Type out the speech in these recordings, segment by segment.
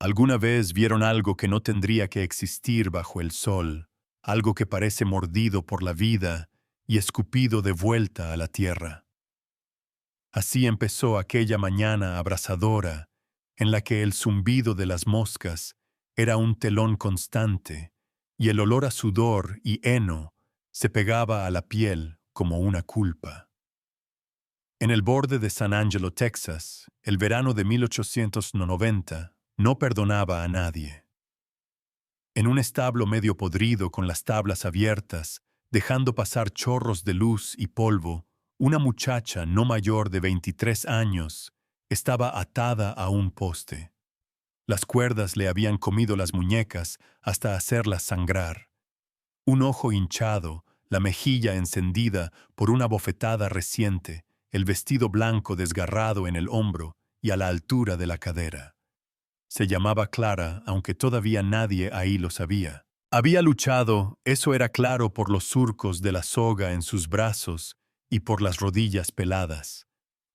¿Alguna vez vieron algo que no tendría que existir bajo el sol, algo que parece mordido por la vida y escupido de vuelta a la tierra? Así empezó aquella mañana abrasadora, en la que el zumbido de las moscas era un telón constante y el olor a sudor y heno se pegaba a la piel como una culpa. En el borde de San Angelo, Texas, el verano de 1890 no perdonaba a nadie. En un establo medio podrido con las tablas abiertas, dejando pasar chorros de luz y polvo, una muchacha no mayor de 23 años estaba atada a un poste. Las cuerdas le habían comido las muñecas hasta hacerlas sangrar. Un ojo hinchado, la mejilla encendida por una bofetada reciente, el vestido blanco desgarrado en el hombro y a la altura de la cadera. Se llamaba Clara, aunque todavía nadie ahí lo sabía. Había luchado, eso era claro por los surcos de la soga en sus brazos y por las rodillas peladas.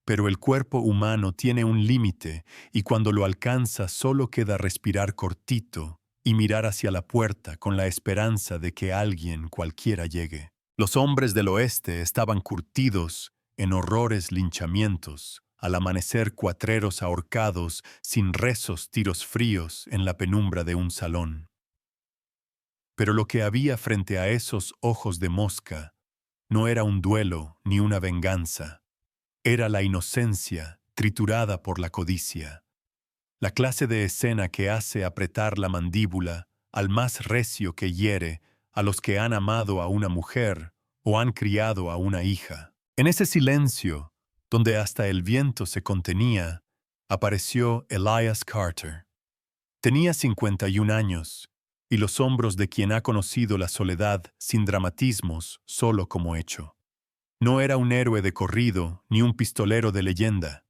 Pero el cuerpo humano tiene un límite y cuando lo alcanza solo queda respirar cortito y mirar hacia la puerta con la esperanza de que alguien cualquiera llegue. Los hombres del oeste estaban curtidos en horrores linchamientos, al amanecer cuatreros ahorcados sin rezos tiros fríos en la penumbra de un salón. Pero lo que había frente a esos ojos de mosca no era un duelo ni una venganza, era la inocencia triturada por la codicia, la clase de escena que hace apretar la mandíbula al más recio que hiere a los que han amado a una mujer o han criado a una hija. En ese silencio, donde hasta el viento se contenía, apareció Elias Carter. Tenía 51 años, y los hombros de quien ha conocido la soledad sin dramatismos solo como hecho. No era un héroe de corrido ni un pistolero de leyenda.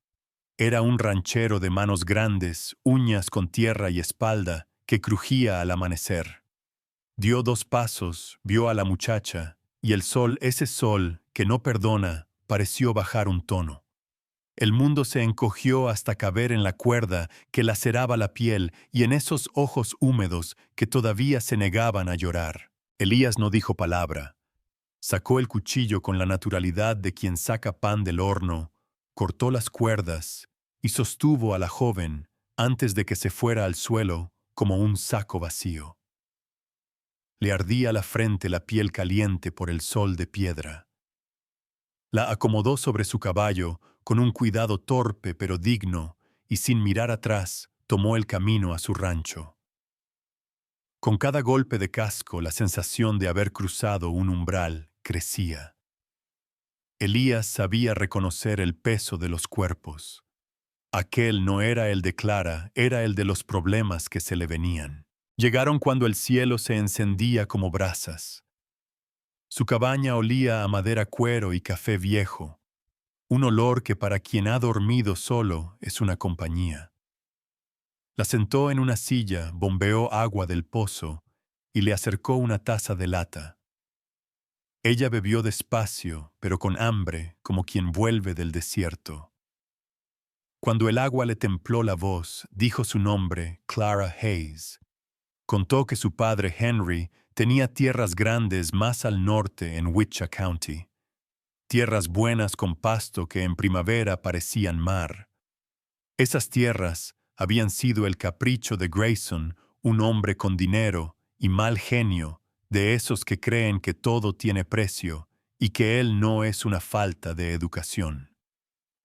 Era un ranchero de manos grandes, uñas con tierra y espalda, que crujía al amanecer. Dio 2 pasos, vio a la muchacha, y el sol, ese sol que no perdona, pareció bajar un tono. El mundo se encogió hasta caber en la cuerda que laceraba la piel y en esos ojos húmedos que todavía se negaban a llorar. Elías no dijo palabra. Sacó el cuchillo con la naturalidad de quien saca pan del horno, cortó las cuerdas y sostuvo a la joven antes de que se fuera al suelo como un saco vacío. Le ardía la frente la piel caliente por el sol de piedra. La acomodó sobre su caballo con un cuidado torpe pero digno y sin mirar atrás tomó el camino a su rancho. Con cada golpe de casco la sensación de haber cruzado un umbral crecía. Elías sabía reconocer el peso de los cuerpos. Aquel no era el de Clara, era el de los problemas que se le venían. Llegaron cuando el cielo se encendía como brasas. Su cabaña olía a madera cuero y café viejo, un olor que para quien ha dormido solo es una compañía. La sentó en una silla, bombeó agua del pozo y le acercó una taza de lata. Ella bebió despacio, pero con hambre, como quien vuelve del desierto. Cuando el agua le templó la voz, dijo su nombre, Clara Hayes. Contó que su padre Henry tenía tierras grandes más al norte en Wichita County. Tierras buenas con pasto que en primavera parecían mar. Esas tierras habían sido el capricho de Grayson, un hombre con dinero y mal genio, de esos que creen que todo tiene precio y que él no es una falta de educación.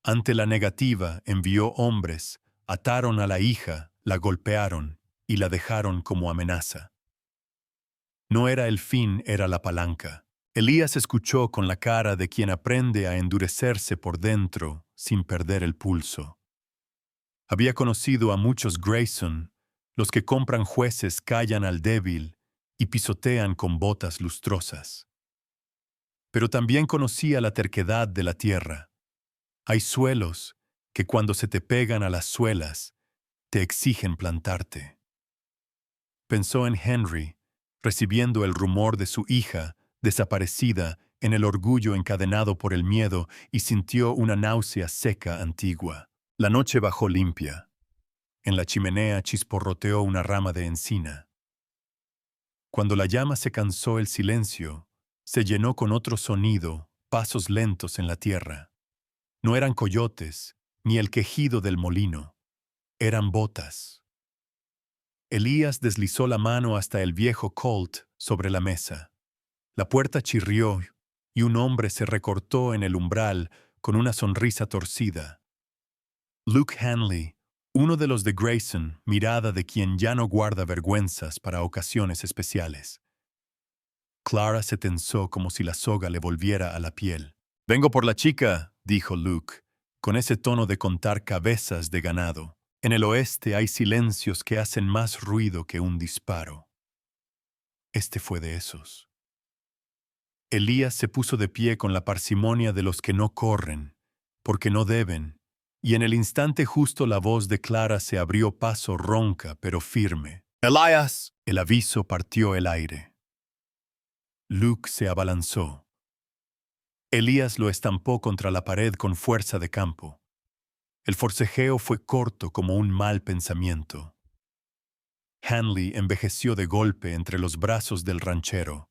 Ante la negativa envió hombres, ataron a la hija, la golpearon y la dejaron como amenaza. No era el fin, era la palanca. Elías escuchó con la cara de quien aprende a endurecerse por dentro sin perder el pulso. Había conocido a muchos Grayson, los que compran jueces callan al débil y pisotean con botas lustrosas. Pero también conocía la terquedad de la tierra. Hay suelos que cuando se te pegan a las suelas, te exigen plantarte. Pensó en Henry, recibiendo el rumor de su hija, desaparecida en el orgullo encadenado por el miedo, y sintió una náusea seca antigua. La noche bajó limpia. En la chimenea chisporroteó una rama de encina. Cuando la llama se cansó, el silencio se llenó con otro sonido, pasos lentos en la tierra. No eran coyotes, ni el quejido del molino. Eran botas. Elías deslizó la mano hasta el viejo Colt sobre la mesa. La puerta chirrió y un hombre se recortó en el umbral con una sonrisa torcida. Luke Hanley, uno de los de Grayson, mirada de quien ya no guarda vergüenzas para ocasiones especiales. Clara se tensó como si la soga le volviera a la piel. «Vengo por la chica», dijo Luke, con ese tono de contar cabezas de ganado. En el oeste hay silencios que hacen más ruido que un disparo. Este fue de esos. Elías se puso de pie con la parsimonia de los que no corren, porque no deben, y en el instante justo la voz de Clara se abrió paso ronca pero firme. «¡Elías!». El aviso partió el aire. Luke se abalanzó. Elías lo estampó contra la pared con fuerza de campo. El forcejeo fue corto como un mal pensamiento. Hanley envejeció de golpe entre los brazos del ranchero.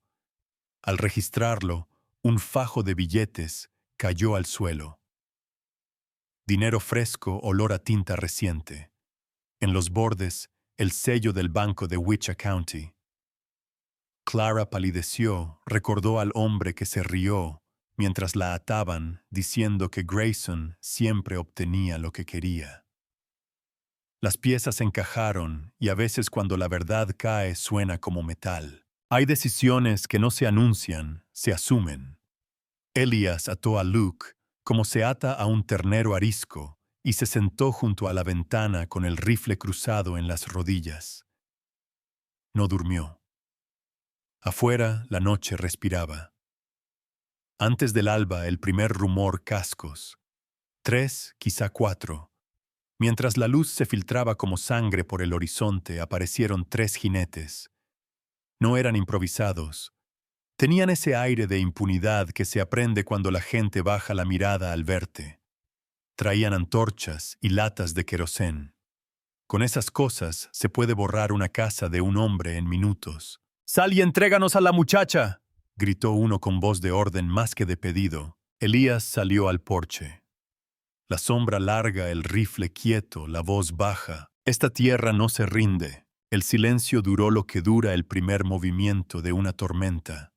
Al registrarlo, un fajo de billetes cayó al suelo. Dinero fresco, olor a tinta reciente. En los bordes, el sello del banco de Wichita County. Clara palideció, recordó al hombre que se rió mientras la ataban, diciendo que Grayson siempre obtenía lo que quería. Las piezas encajaron y a veces cuando la verdad cae suena como metal. Hay decisiones que no se anuncian, se asumen. Elías ató a Luke como se ata a un ternero arisco y se sentó junto a la ventana con el rifle cruzado en las rodillas. No durmió. Afuera la noche respiraba. Antes del alba el primer rumor cascos. 3, quizá 4. Mientras la luz se filtraba como sangre por el horizonte, aparecieron 3 jinetes. No eran improvisados. Tenían ese aire de impunidad que se aprende cuando la gente baja la mirada al verte. Traían antorchas y latas de querosén. Con esas cosas se puede borrar una casa de un hombre en minutos. «¡Sal y entréganos a la muchacha!», gritó uno con voz de orden más que de pedido. Elías salió al porche. La sombra larga, el rifle quieto, la voz baja. Esta tierra no se rinde. El silencio duró lo que dura el primer movimiento de una tormenta.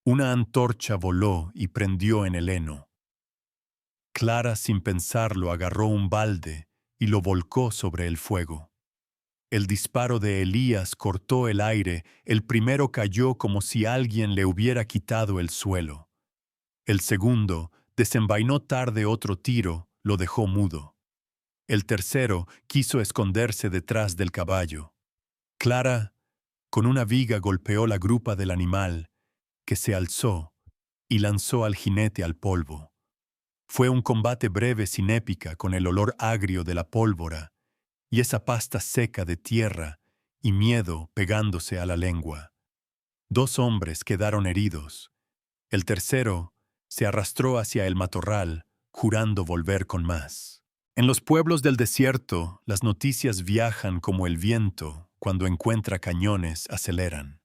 Una antorcha voló y prendió en el heno. Clara, sin pensarlo, agarró un balde y lo volcó sobre el fuego. El disparo de Elías cortó el aire, el primero cayó como si alguien le hubiera quitado el suelo. El segundo desenvainó tarde otro tiro, lo dejó mudo. El tercero quiso esconderse detrás del caballo. Clara, con una viga golpeó la grupa del animal, que se alzó y lanzó al jinete al polvo. Fue un combate breve sin épica con el olor agrio de la pólvora y esa pasta seca de tierra y miedo pegándose a la lengua. 2 hombres quedaron heridos. El tercero se arrastró hacia el matorral, jurando volver con más. En los pueblos del desierto, las noticias viajan como el viento, cuando encuentra cañones, aceleran.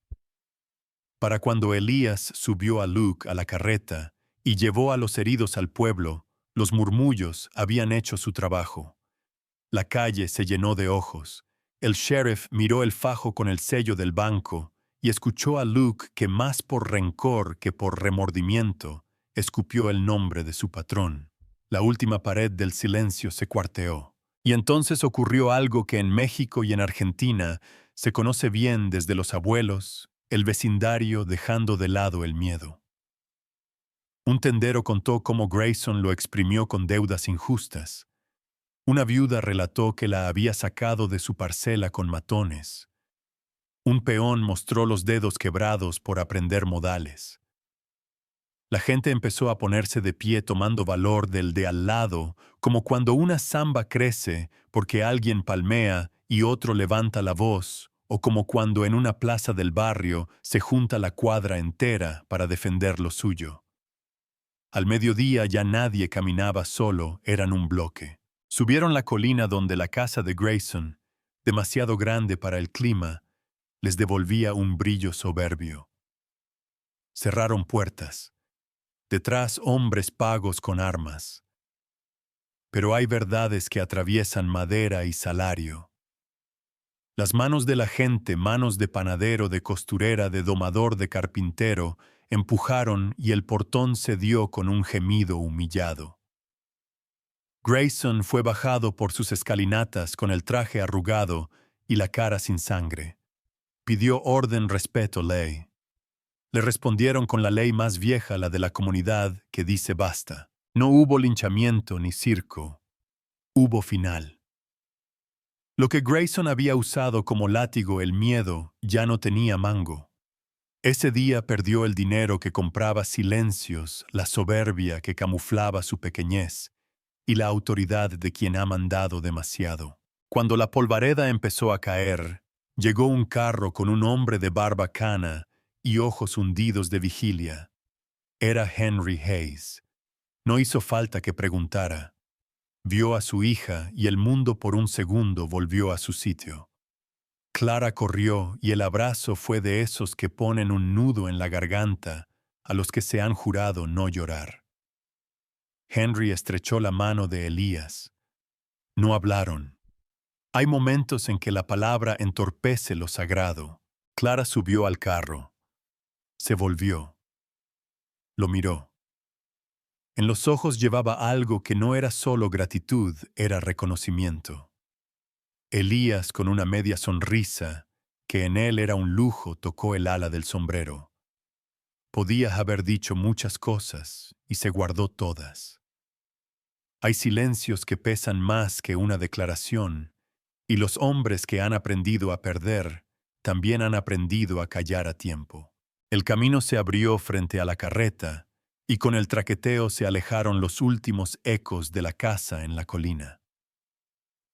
Para cuando Elías subió a Luke a la carreta y llevó a los heridos al pueblo, los murmullos habían hecho su trabajo. La calle se llenó de ojos. El sheriff miró el fajo con el sello del banco y escuchó a Luke que más por rencor que por remordimiento escupió el nombre de su patrón. La última pared del silencio se cuarteó. Y entonces ocurrió algo que en México y en Argentina se conoce bien desde los abuelos, el vecindario dejando de lado el miedo. Un tendero contó cómo Grayson lo exprimió con deudas injustas. Una viuda relató que la había sacado de su parcela con matones. Un peón mostró los dedos quebrados por aprender modales. La gente empezó a ponerse de pie tomando valor del de al lado, como cuando una zamba crece porque alguien palmea y otro levanta la voz, o como cuando en una plaza del barrio se junta la cuadra entera para defender lo suyo. Al mediodía ya nadie caminaba solo, eran un bloque. Subieron la colina donde la casa de Grayson, demasiado grande para el clima, les devolvía un brillo soberbio. Cerraron puertas. Detrás hombres pagos con armas. Pero hay verdades que atraviesan madera y salario. Las manos de la gente, manos de panadero, de costurera, de domador, de carpintero, empujaron y el portón cedió con un gemido humillado. Grayson fue bajado por sus escalinatas con el traje arrugado y la cara sin sangre. Pidió orden, respeto, ley. Le respondieron con la ley más vieja, la de la comunidad, que dice basta. No hubo linchamiento ni circo. Hubo final. Lo que Grayson había usado como látigo, el miedo, ya no tenía mango. Ese día perdió el dinero que compraba silencios, la soberbia que camuflaba su pequeñez y la autoridad de quien ha mandado demasiado. Cuando la polvareda empezó a caer, llegó un carro con un hombre de barba cana y ojos hundidos de vigilia. Era Henry Hayes. No hizo falta que preguntara. Vio a su hija y el mundo por un segundo volvió a su sitio. Clara corrió y el abrazo fue de esos que ponen un nudo en la garganta a los que se han jurado no llorar. Henry estrechó la mano de Elías. No hablaron. Hay momentos en que la palabra entorpece lo sagrado. Clara subió al carro. Se volvió. Lo miró. En los ojos llevaba algo que no era solo gratitud, era reconocimiento. Elías, con una media sonrisa, que en él era un lujo, tocó el ala del sombrero. Podía haber dicho muchas cosas y se guardó todas. Hay silencios que pesan más que una declaración, y los hombres que han aprendido a perder también han aprendido a callar a tiempo. El camino se abrió frente a la carreta, y con el traqueteo se alejaron los últimos ecos de la casa en la colina.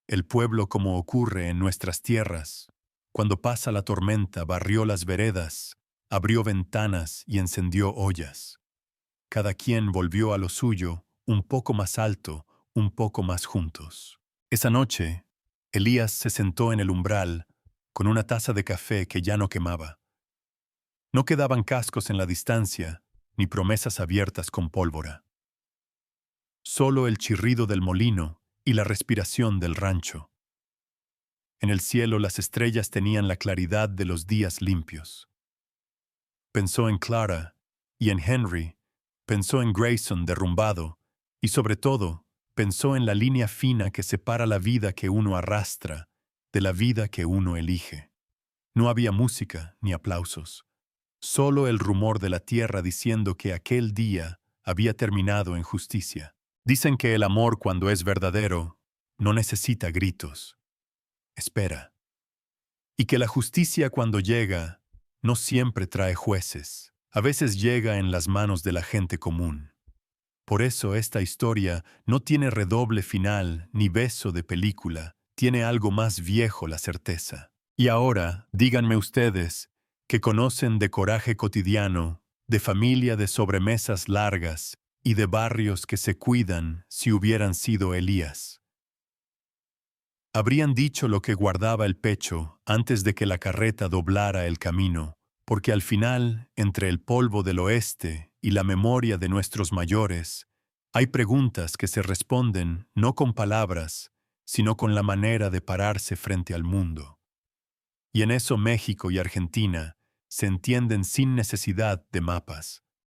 El pueblo, como ocurre en nuestras tierras, cuando pasa la tormenta, barrió las veredas, abrió ventanas y encendió ollas. Cada quien volvió a lo suyo, un poco más alto, un poco más juntos. Esa noche, Elías se sentó en el umbral con una taza de café que ya no quemaba. No quedaban cascos en la distancia, ni promesas abiertas con pólvora. Solo el chirrido del molino y la respiración del rancho. En el cielo las estrellas tenían la claridad de los días limpios. Pensó en Clara y en Henry, pensó en Grayson derrumbado y sobre todo pensó en la línea fina que separa la vida que uno arrastra de la vida que uno elige. No había música ni aplausos, solo el rumor de la tierra diciendo que aquel día había terminado en justicia. Dicen que el amor, cuando es verdadero, no necesita gritos. Espera. Y que la justicia, cuando llega, no siempre trae jueces. A veces llega en las manos de la gente común. Por eso esta historia no tiene redoble final ni beso de película. Tiene algo más viejo, la certeza. Y ahora, díganme ustedes, que conocen de coraje cotidiano, de familia de sobremesas largas, y de barrios que se cuidan, si hubieran sido Elías. Habrían dicho lo que guardaba el pecho antes de que la carreta doblara el camino, porque al final, entre el polvo del oeste y la memoria de nuestros mayores, hay preguntas que se responden no con palabras, sino con la manera de pararse frente al mundo. Y en eso México y Argentina se entienden sin necesidad de mapas.